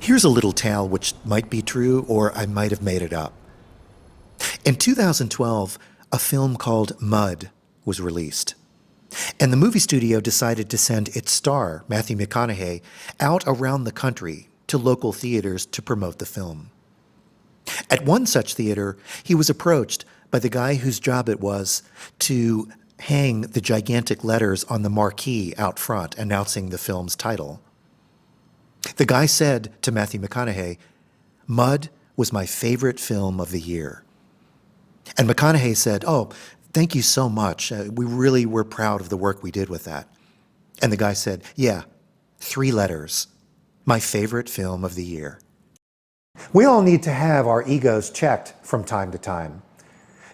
Here's a little tale which might be true or I might have made it up. In 2012, a film called Mud was released. And the movie studio decided to send its star, Matthew McConaughey, out around the country to local theaters to promote the film. At one such theater, he was approached by the guy whose job it was to hang the gigantic letters on the marquee out front announcing the film's title. The guy said to Matthew McConaughey, "Mud was my favorite film of the year." And McConaughey said, "Oh, thank you so much. We really were proud of the work we did with that." And the guy said, "Yeah, 3 letters. My favorite film of the year." We all need to have our egos checked from time to time.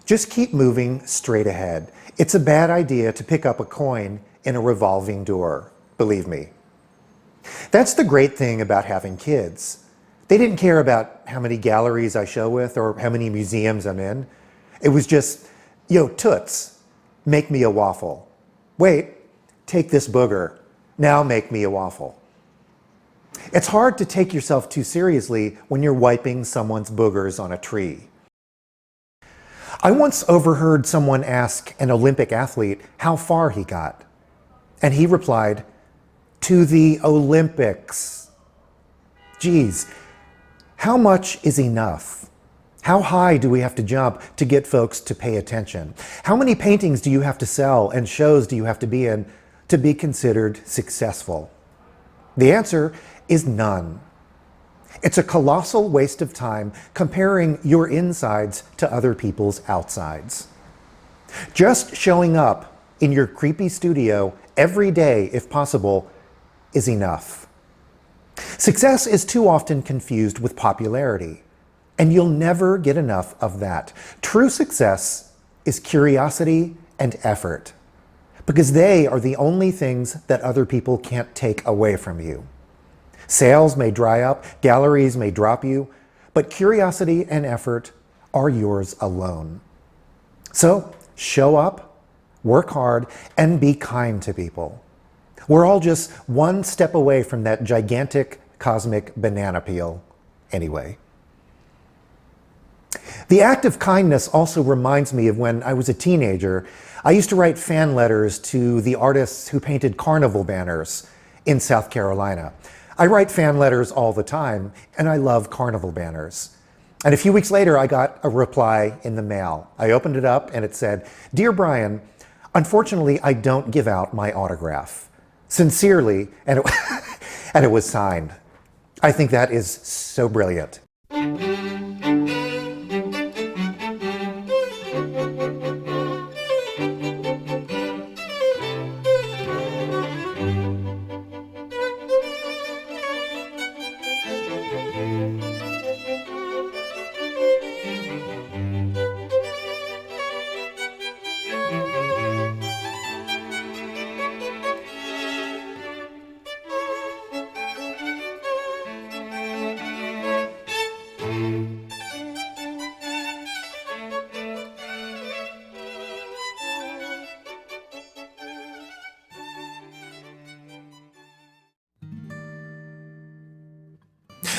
Just keep moving straight ahead. It's a bad idea to pick up a coin in a revolving door, believe me. That's the great thing about having kids. They didn't care about how many galleries I show with or how many museums I'm in. It was just, "Yo, toots, make me a waffle. Wait, take this booger. Now make me a waffle." It's hard to take yourself too seriously when you're wiping someone's boogers on a tree. I once overheard someone ask an Olympic athlete how far he got. And he replied, "To the Olympics." Geez, how much is enough? How high do we have to jump to get folks to pay attention? How many paintings do you have to sell and shows do you have to be in to be considered successful? The answer is none. It's a colossal waste of time comparing your insides to other people's outsides. Just showing up in your creepy studio every day, if possible, is enough. Success is too often confused with popularity, and you'll never get enough of that. True success is curiosity and effort, because they are the only things that other people can't take away from you. Sales may dry up, galleries may drop you, but curiosity and effort are yours alone. So show up, work hard, and be kind to people. We're all just one step away from that gigantic cosmic banana peel anyway. The act of kindness also reminds me of when I was a teenager. I used to write fan letters to the artists who painted carnival banners in South Carolina. I write fan letters all the time, and I love carnival banners. And a few weeks later, I got a reply in the mail. I opened it up, and it said, "Dear Brian, unfortunately, I don't give out my autograph. Sincerely," and and it was signed. I think that is so brilliant.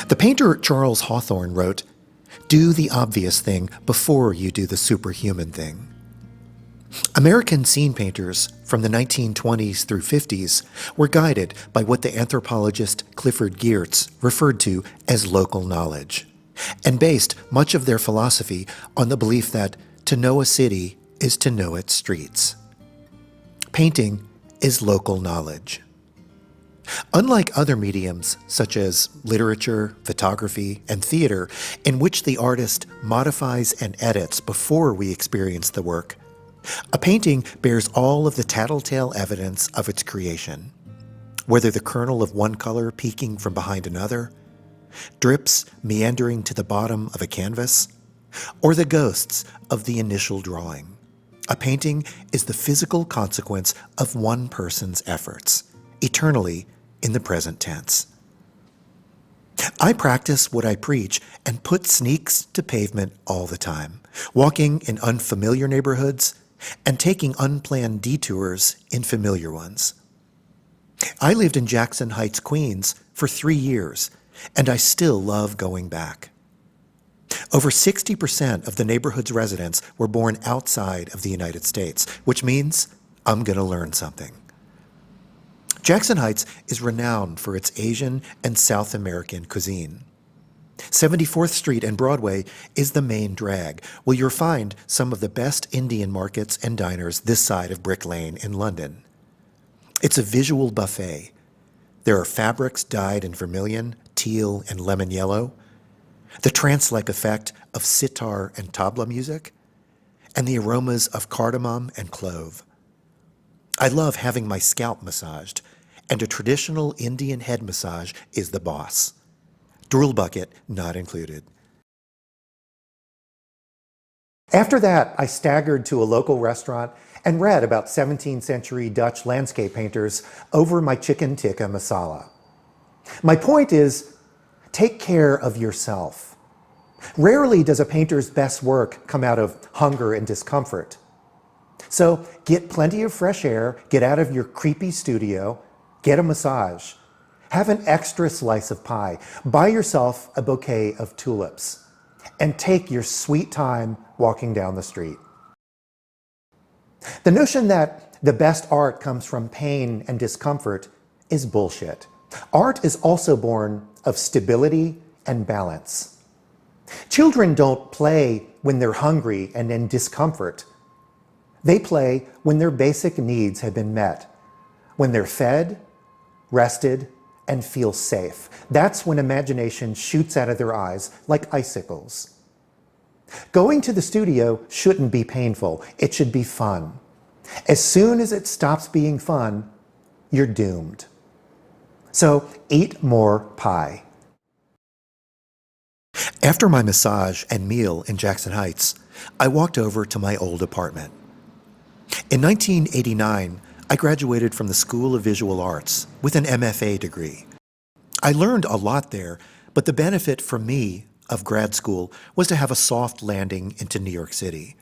The painter Charles Hawthorne wrote, "Do the obvious thing before you do the superhuman thing." American scene painters from the 1920s through 50s were guided by what the anthropologist Clifford Geertz referred to as local knowledge, and based much of their philosophy on the belief that to know a city is to know its streets. Painting is local knowledge. Unlike other mediums, such as literature, photography, and theater, in which the artist modifies and edits before we experience the work, a painting bears all of the tattletale evidence of its creation, whether the kernel of one color peeking from behind another, drips meandering to the bottom of a canvas, or the ghosts of the initial drawing. A painting is the physical consequence of one person's efforts, eternally in the present tense. I practice what I preach and put sneaks to pavement all the time, walking in unfamiliar neighborhoods and taking unplanned detours in familiar ones. I lived in Jackson Heights, Queens for 3 years, and I still love going back. Over 60% of the neighborhood's residents were born outside of the United States, which means I'm going to learn something. Jackson Heights is renowned for its Asian and South American cuisine. 74th Street and Broadway is the main drag, where you'll find some of the best Indian markets and diners this side of Brick Lane in London. It's a visual buffet. There are fabrics dyed in vermilion, teal, and lemon yellow, the trance-like effect of sitar and tabla music, and the aromas of cardamom and clove. I love having my scalp massaged, and a traditional Indian head massage is the boss. Drill bucket not included. After that, I staggered to a local restaurant and read about 17th century Dutch landscape painters over my chicken tikka masala. My point is, take care of yourself. Rarely does a painter's best work come out of hunger and discomfort. So get plenty of fresh air, get out of your creepy studio, get a massage, have an extra slice of pie, buy yourself a bouquet of tulips, and take your sweet time walking down the street. The notion that the best art comes from pain and discomfort is bullshit. Art is also born of stability and balance. Children don't play when they're hungry and in discomfort. They play when their basic needs have been met, when they're fed, rested, and feel safe. That's when imagination shoots out of their eyes like icicles. Going to the studio shouldn't be painful. It should be fun. As soon as it stops being fun, you're doomed. So eat more pie. After my massage and meal in Jackson Heights, I walked over to my old apartment. In 1989, I graduated from the School of Visual Arts with an MFA degree. I learned a lot there, but the benefit for me of grad school was to have a soft landing into New York City.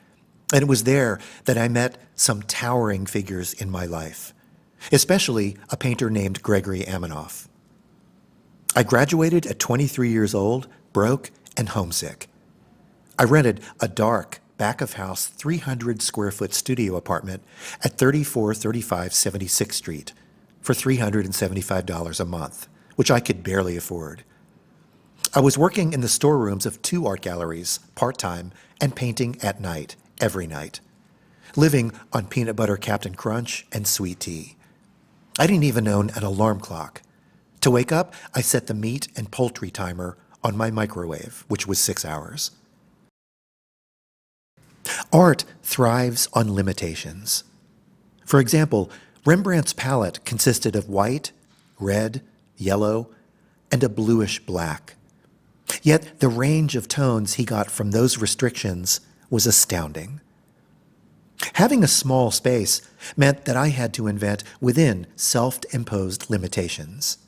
And it was there that I met some towering figures in my life, especially a painter named Gregory Amanoff. I graduated at 23 years old, broke and homesick. I rented a dark, back-of-house 300-square-foot studio apartment at 3435 76th Street for $375 a month, which I could barely afford. I was working in the storerooms of 2 art galleries, part-time, and painting at night, every night, living on peanut butter Captain Crunch and sweet tea. I didn't even own an alarm clock. To wake up, I set the meat and poultry timer on my microwave, which was 6 hours. Art thrives on limitations. For example, Rembrandt's palette consisted of white, red, yellow, and a bluish black. Yet the range of tones he got from those restrictions was astounding. Having a small space meant that I had to invent within self-imposed limitations.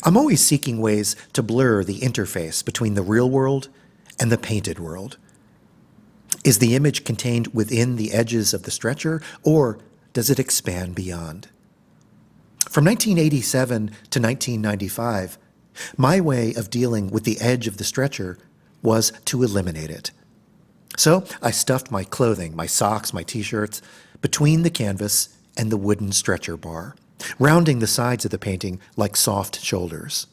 I'm always seeking ways to blur the interface between the real world and the painted world. Is the image contained within the edges of the stretcher, or does it expand beyond? From 1987 to 1995, my way of dealing with the edge of the stretcher was to eliminate it. So I stuffed my clothing, my socks, my t-shirts, between the canvas and the wooden stretcher bar, rounding the sides of the painting like soft shoulders.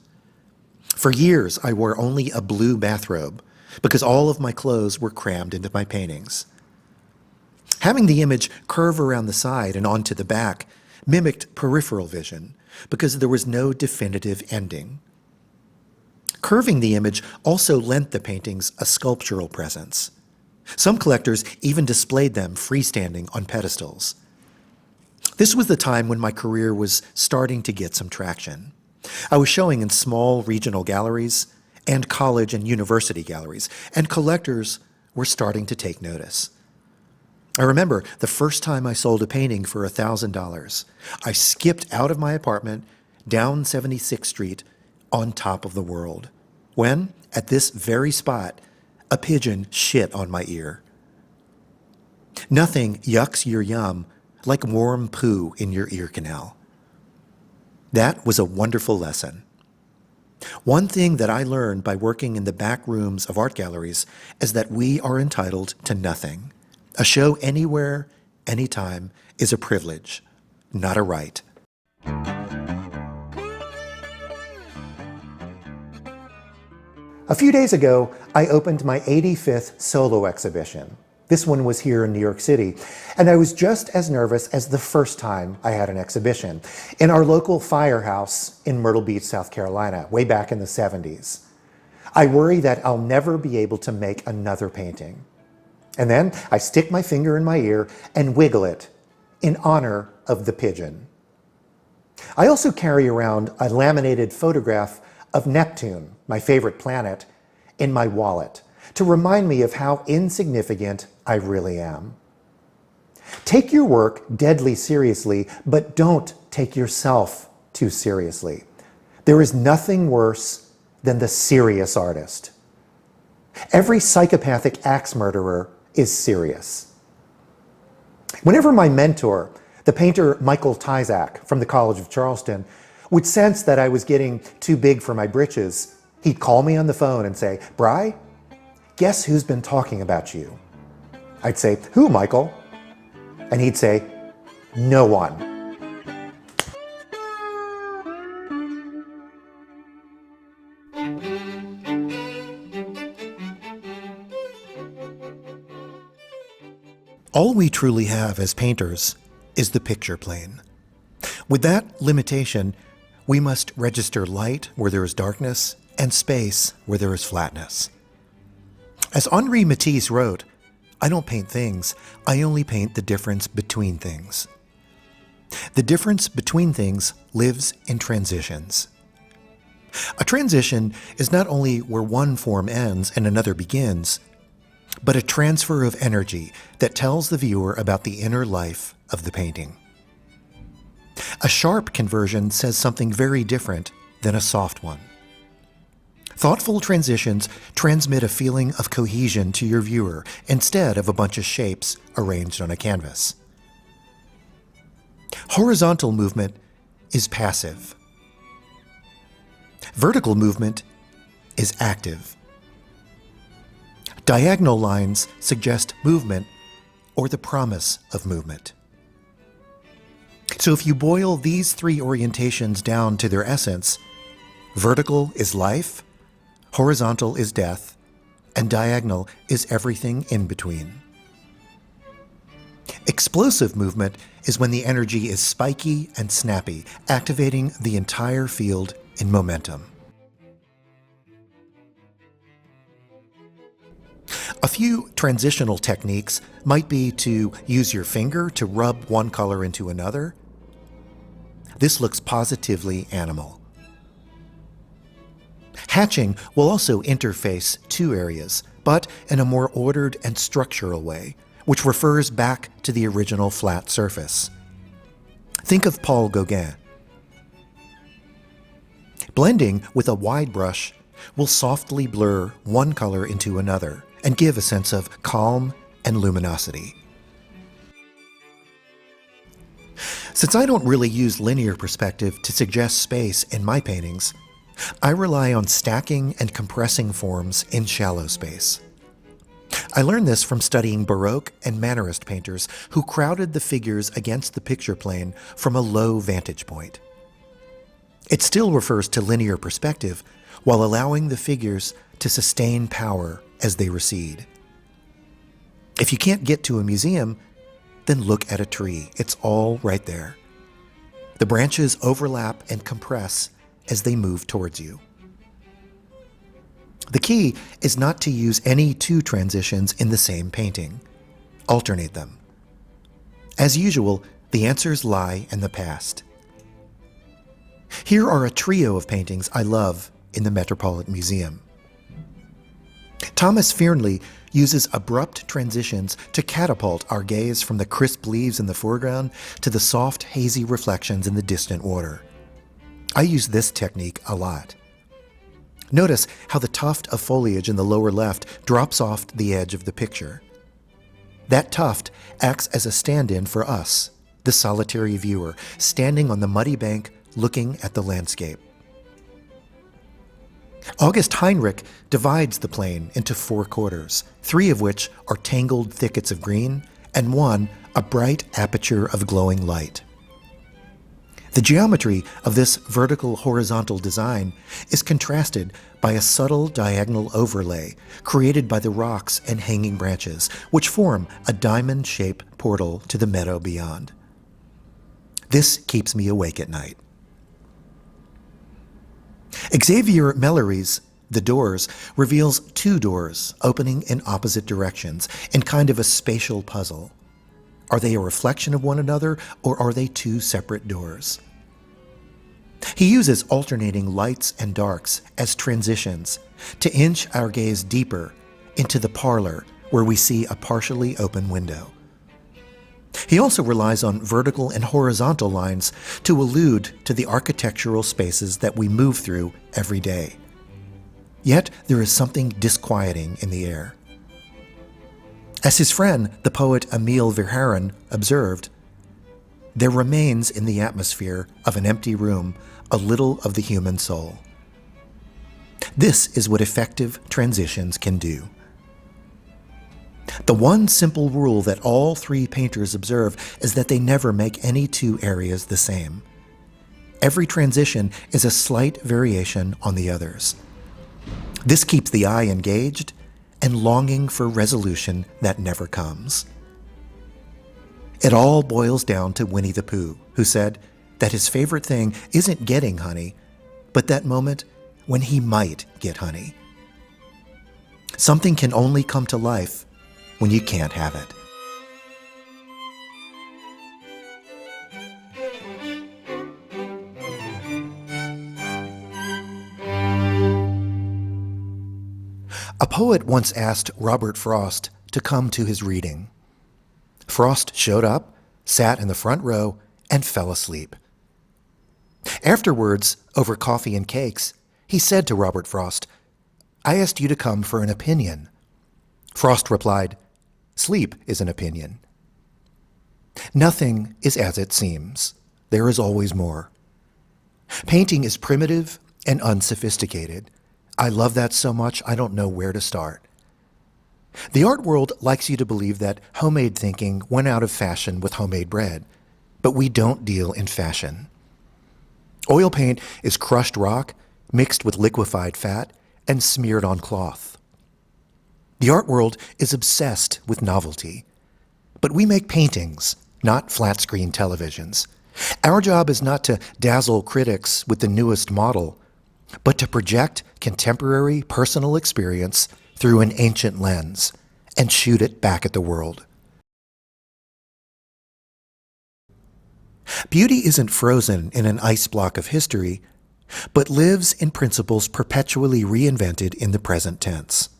For years, I wore only a blue bathrobe because all of my clothes were crammed into my paintings. Having the image curve around the side and onto the back mimicked peripheral vision because there was no definitive ending. Curving the image also lent the paintings a sculptural presence. Some collectors even displayed them freestanding on pedestals. This was the time when my career was starting to get some traction. I was showing in small regional galleries and college and university galleries, and collectors were starting to take notice. I remember the first time I sold a painting for $1,000. I skipped out of my apartment, down 76th Street, on top of the world, when, at this very spot, a pigeon shit on my ear. Nothing yucks your yum like warm poo in your ear canal. That was a wonderful lesson. One thing that I learned by working in the back rooms of art galleries is that we are entitled to nothing. A show anywhere, anytime is a privilege, not a right. A few days ago, I opened my 85th solo exhibition. This one was here in New York City, and I was just as nervous as the first time I had an exhibition in our local firehouse in Myrtle Beach, South Carolina, way back in the 70s. I worry that I'll never be able to make another painting. And then I stick my finger in my ear and wiggle it in honor of the pigeon. I also carry around a laminated photograph of Neptune, my favorite planet, in my wallet to remind me of how insignificant I really am. Take your work deadly seriously, but don't take yourself too seriously. There is nothing worse than the serious artist. Every psychopathic axe murderer is serious. Whenever my mentor, the painter Michael Tyzak from the College of Charleston, would sense that I was getting too big for my britches, he'd call me on the phone and say, "Bry, guess who's been talking about you?" I'd say, "Who, Michael?" And he'd say, "No one." All we truly have as painters is the picture plane. With that limitation, we must register light where there is darkness and space where there is flatness. As Henri Matisse wrote, "I don't paint things, I only paint the difference between things." The difference between things lives in transitions. A transition is not only where one form ends and another begins, but a transfer of energy that tells the viewer about the inner life of the painting. A sharp conversion says something very different than a soft one. Thoughtful transitions transmit a feeling of cohesion to your viewer instead of a bunch of shapes arranged on a canvas. Horizontal movement is passive. Vertical movement is active. Diagonal lines suggest movement or the promise of movement. So if you boil these three orientations down to their essence, vertical is life, horizontal is death, and diagonal is everything in between. Explosive movement is when the energy is spiky and snappy, activating the entire field in momentum. A few transitional techniques might be to use your finger to rub one color into another. This looks positively animal. Hatching will also interface two areas, but in a more ordered and structural way, which refers back to the original flat surface. Think of Paul Gauguin. Blending with a wide brush will softly blur one color into another and give a sense of calm and luminosity. Since I don't really use linear perspective to suggest space in my paintings, I rely on stacking and compressing forms in shallow space. I learned this from studying Baroque and Mannerist painters who crowded the figures against the picture plane from a low vantage point. It still refers to linear perspective while allowing the figures to sustain power as they recede. If you can't get to a museum, then look at a tree. It's all right there. The branches overlap and compress as they move towards you. The key is not to use any two transitions in the same painting. Alternate them. As usual, the answers lie in the past. Here are a trio of paintings I love in the Metropolitan Museum. Thomas Fearnley uses abrupt transitions to catapult our gaze from the crisp leaves in the foreground to the soft, hazy reflections in the distant water. I use this technique a lot. Notice how the tuft of foliage in the lower left drops off the edge of the picture. That tuft acts as a stand-in for us, the solitary viewer, standing on the muddy bank looking at the landscape. August Heinrich divides the plane into 4 quarters, 3 of which are tangled thickets of green, and 1 a bright aperture of glowing light. The geometry of this vertical-horizontal design is contrasted by a subtle diagonal overlay created by the rocks and hanging branches, which form a diamond-shaped portal to the meadow beyond. This keeps me awake at night. Xavier Mellery's The Doors reveals 2 doors opening in opposite directions in kind of a spatial puzzle. Are they a reflection of one another, or are they 2 separate doors? He uses alternating lights and darks as transitions to inch our gaze deeper into the parlor where we see a partially open window. He also relies on vertical and horizontal lines to allude to the architectural spaces that we move through every day. Yet there is something disquieting in the air. As his friend, the poet Emile Verhaeren, observed, "There remains in the atmosphere of an empty room a little of the human soul." This is what effective transitions can do. The one simple rule that all 3 painters observe is that they never make any 2 areas the same. Every transition is a slight variation on the others. This keeps the eye engaged and longing for resolution that never comes. It all boils down to Winnie the Pooh, who said that his favorite thing isn't getting honey, but that moment when he might get honey. Something can only come to life when you can't have it. A poet once asked Robert Frost to come to his reading. Frost showed up, sat in the front row, and fell asleep. Afterwards, over coffee and cakes, he said to Robert Frost, "I asked you to come for an opinion." Frost replied, "Sleep is an opinion." Nothing is as it seems. There is always more. Painting is primitive and unsophisticated. I love that so much I don't know where to start. The art world likes you to believe that homemade thinking went out of fashion with homemade bread, but we don't deal in fashion. Oil paint is crushed rock mixed with liquefied fat and smeared on cloth. The art world is obsessed with novelty, but we make paintings, not flat-screen televisions. Our job is not to dazzle critics with the newest model, but to project contemporary personal experience through an ancient lens and shoot it back at the world. Beauty isn't frozen in an ice block of history, but lives in principles perpetually reinvented in the present tense.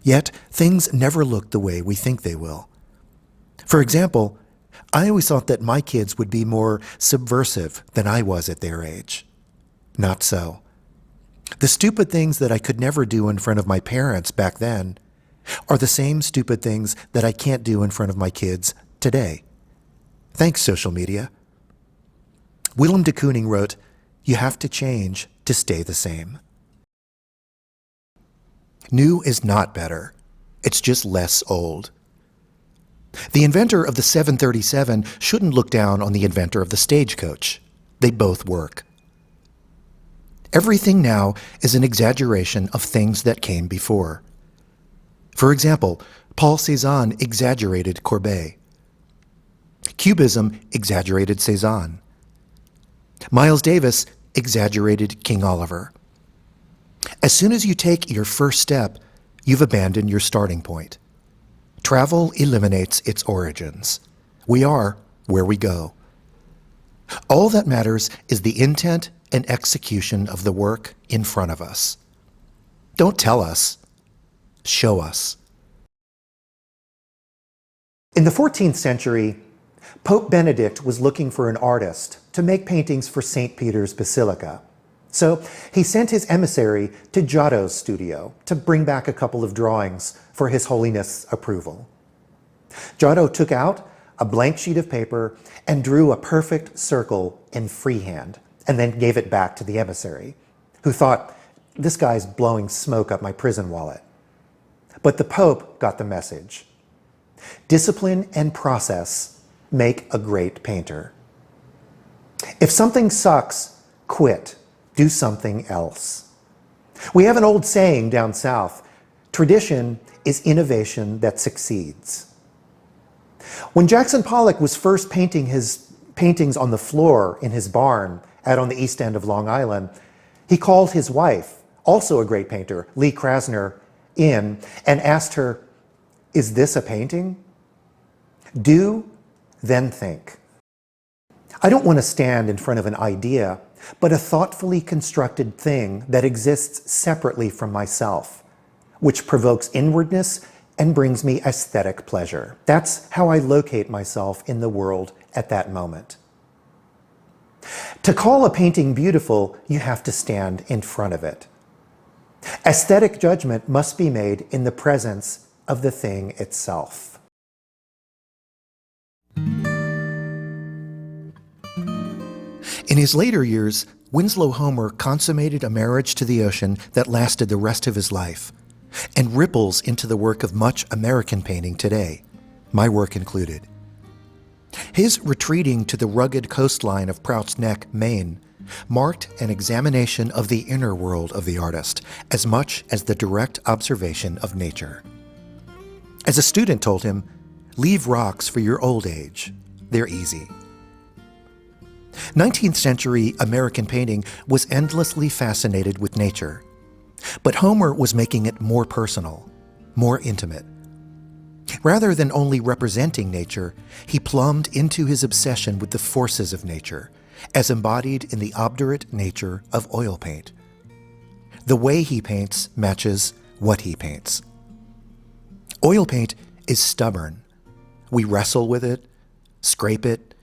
Yet, things never look the way we think they will. For example, I always thought that my kids would be more subversive than I was at their age. Not so. The stupid things that I could never do in front of my parents back then are the same stupid things that I can't do in front of my kids today. Thanks, social media. Willem de Kooning wrote, "You have to change to stay the same." New is not better. It's just less old. The inventor of the 737 shouldn't look down on the inventor of the stagecoach. They both work. Everything now is an exaggeration of things that came before. For example, Paul Cézanne exaggerated Courbet. Cubism exaggerated Cézanne. Miles Davis exaggerated King Oliver. As soon as you take your first step, you've abandoned your starting point. Travel eliminates its origins. We are where we go. All that matters is the intent and execution of the work in front of us. Don't tell us, show us. In the 14th century, Pope Benedict was looking for an artist to make paintings for St. Peter's Basilica. So he sent his emissary to Giotto's studio to bring back a couple of drawings for His Holiness' approval. Giotto took out a blank sheet of paper and drew a perfect circle in freehand, and then gave it back to the emissary, who thought, this guy's blowing smoke up my prison wallet. But the Pope got the message. Discipline and process make a great painter. If something sucks, quit. Do something else. We have an old saying down south, tradition is innovation that succeeds. When Jackson Pollock was first painting his paintings on the floor in his barn out on the east end of Long Island, he called his wife, also a great painter, Lee Krasner, in and asked her, "Is this a painting? Do, then think." I don't want to stand in front of an idea, but a thoughtfully constructed thing that exists separately from myself, which provokes inwardness and brings me aesthetic pleasure. That's how I locate myself in the world at that moment. To call a painting beautiful, you have to stand in front of it. Aesthetic judgment must be made in the presence of the thing itself. In his later years, Winslow Homer consummated a marriage to the ocean that lasted the rest of his life and ripples into the work of much American painting today, my work included. His retreating to the rugged coastline of Prout's Neck, Maine, marked an examination of the inner world of the artist as much as the direct observation of nature. As a student told him, "Leave rocks for your old age. They're easy." 19th century American painting was endlessly fascinated with nature, but Homer was making it more personal, more intimate. Rather than only representing nature, he plumbed into his obsession with the forces of nature, as embodied in the obdurate nature of oil paint. The way he paints matches what he paints. Oil paint is stubborn. We wrestle with it, scrape it,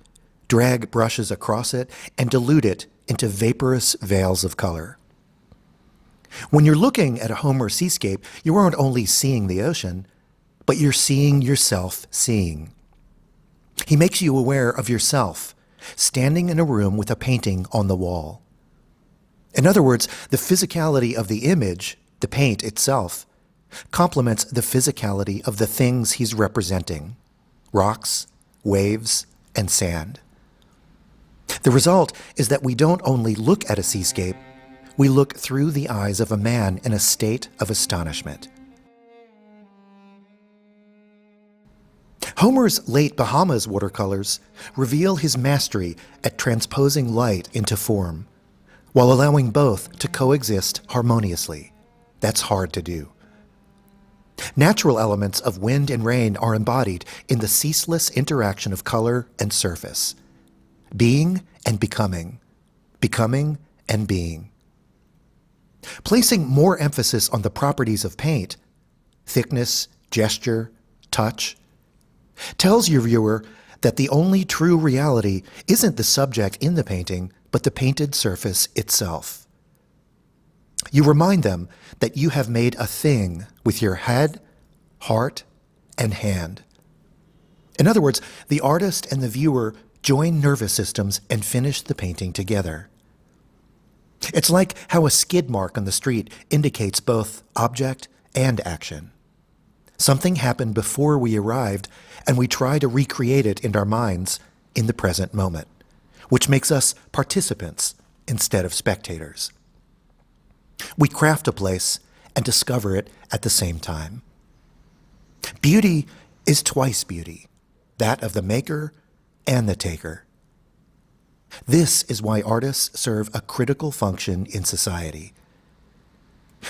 drag brushes across it, and dilute it into vaporous veils of color. When you're looking at a Homer seascape, you aren't only seeing the ocean, but you're seeing yourself seeing. He makes you aware of yourself, standing in a room with a painting on the wall. In other words, the physicality of the image, the paint itself, complements the physicality of the things he's representing: rocks, waves, and sand. The result is that we don't only look at a seascape, we look through the eyes of a man in a state of astonishment. Homer's late Bahamas watercolors reveal his mastery at transposing light into form, while allowing both to coexist harmoniously. That's hard to do. Natural elements of wind and rain are embodied in the ceaseless interaction of color and surface. Being and becoming, becoming and being. Placing more emphasis on the properties of paint, thickness, gesture, touch, tells your viewer that the only true reality isn't the subject in the painting, but the painted surface itself. You remind them that you have made a thing with your head, heart, and hand. In other words, the artist and the viewer join nervous systems and finish the painting together. It's like how a skid mark on the street indicates both object and action. Something happened before we arrived, and we try to recreate it in our minds in the present moment, which makes us participants instead of spectators. We craft a place and discover it at the same time. Beauty is twice beauty, that of the maker and the taker. This is why artists serve a critical function in society.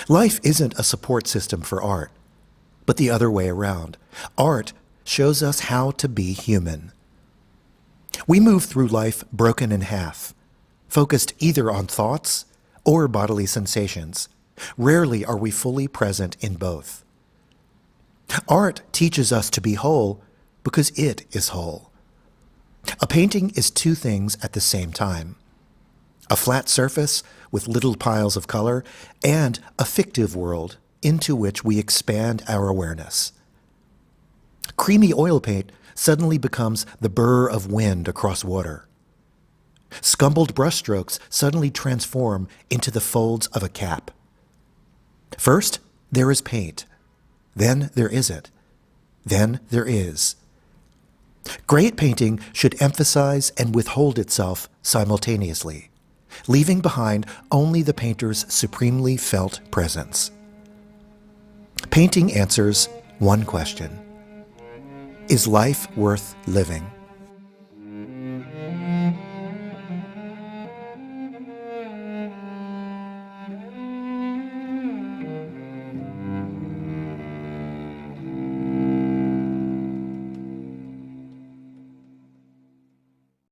Life isn't a support system for art, but the other way around. Art shows us how to be human. We move through life broken in half, focused either on thoughts or bodily sensations. Rarely are we fully present in both. Art teaches us to be whole because it is whole. A painting is two things at the same time: a flat surface with little piles of color and a fictive world into which we expand our awareness. Creamy oil paint suddenly becomes the burr of wind across water. Scumbled brushstrokes suddenly transform into the folds of a cap. First, there is paint. Then there isn't. Then there is. Great painting should emphasize and withhold itself simultaneously, leaving behind only the painter's supremely felt presence. Painting answers one question: is life worth living?